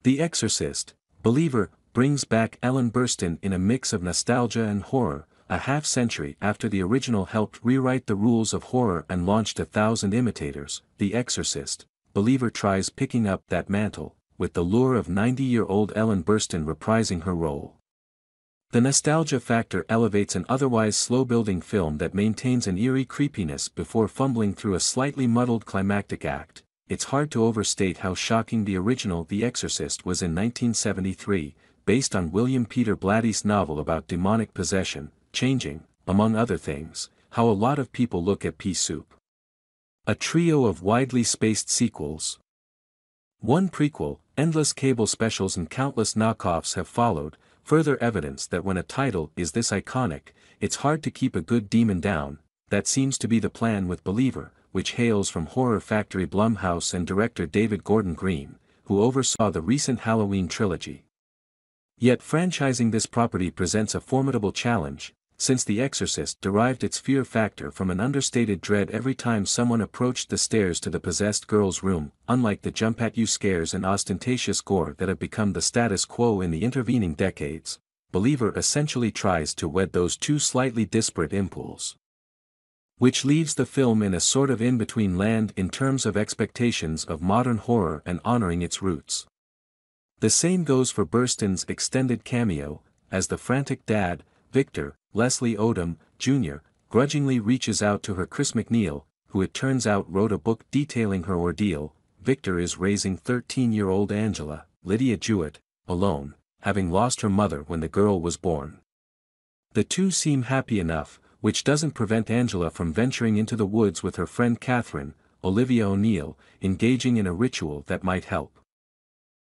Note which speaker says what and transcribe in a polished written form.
Speaker 1: The Exorcist Believer brings back Ellen Burstyn in a mix of nostalgia and horror, a half-century after the original helped rewrite the rules of horror and launched 1,000 imitators. The Exorcist Believer tries picking up that mantle, with the lure of 90-year-old Ellen Burstyn reprising her role. The nostalgia factor elevates an otherwise slow-building film that maintains an eerie creepiness before fumbling through a slightly muddled climactic act. It's hard to overstate how shocking the original The Exorcist was in 1973, based on William Peter Blatty's novel about demonic possession, changing, among other things, how a lot of people look at pea soup. A trio of widely spaced sequels. One prequel, endless cable specials and countless knockoffs have followed, further evidence that when a title is this iconic, it's hard to keep a good demon down. That seems to be the plan with Believer, which hails from horror factory Blumhouse and director David Gordon Green, who oversaw the recent Halloween trilogy. Yet franchising this property presents a formidable challenge, since The Exorcist derived its fear factor from an understated dread every time someone approached the stairs to the possessed girl's room. Unlike the jump-at-you scares and ostentatious gore that have become the status quo in the intervening decades, Believer essentially tries to wed those two slightly disparate impulses, which leaves the film in a sort of in-between land in terms of expectations of modern horror and honoring its roots. The same goes for Burstyn's extended cameo, as the frantic dad, Victor. Leslie Odom, Jr., grudgingly reaches out to her. Chris McNeil, who it turns out wrote a book detailing her ordeal. Victor is raising 13-year-old Angela, Lydia Jewett, alone, having lost her mother when the girl was born. The two seem happy enough, which doesn't prevent Angela from venturing into the woods with her friend Catherine, Olivia O'Neill, engaging in a ritual that might help.